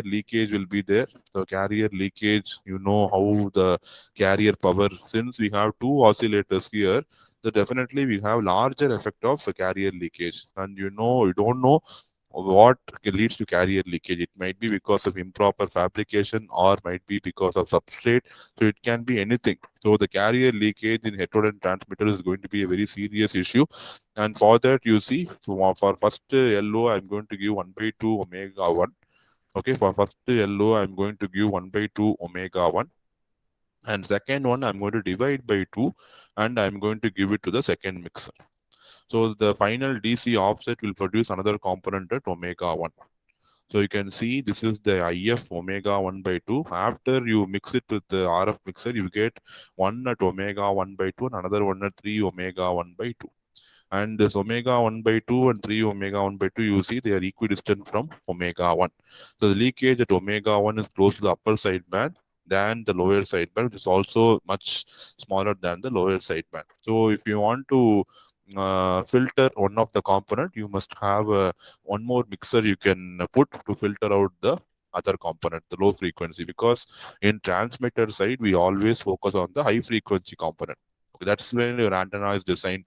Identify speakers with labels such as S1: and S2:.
S1: leakage will be there. The carrier leakage, you know how the carrier power, since we have two oscillators here, so definitely we have larger effect of carrier leakage. And you don't know what leads to carrier leakage. It might be because of improper fabrication or might be because of substrate. So it can be anything. So the carrier leakage in heterodyne transmitter is going to be a very serious issue. And for that, you see, for first LO, I'm going to give 1 by 2 omega 1. Okay, for first LO, I'm going to give 1 by 2 omega 1. And second one, I'm going to divide by 2 and I'm going to give it to the second mixer. So the final DC offset will produce another component at omega 1. So you can see this is the IF omega 1 by 2. After you mix it with the RF mixer, you get one at omega 1 by 2 and another one at 3 omega 1 by 2. And this omega 1 by 2 and 3 omega 1 by 2, you see they are equidistant from omega 1. So the leakage at omega 1 is close to the upper side band than the lower side band, which is also much smaller than the lower side band. So if you want to filter one of the component, you must have one more mixer you can put to filter out the other component, the low frequency, because in transmitter side we always focus on the high frequency component. Okay, that's when your antenna is designed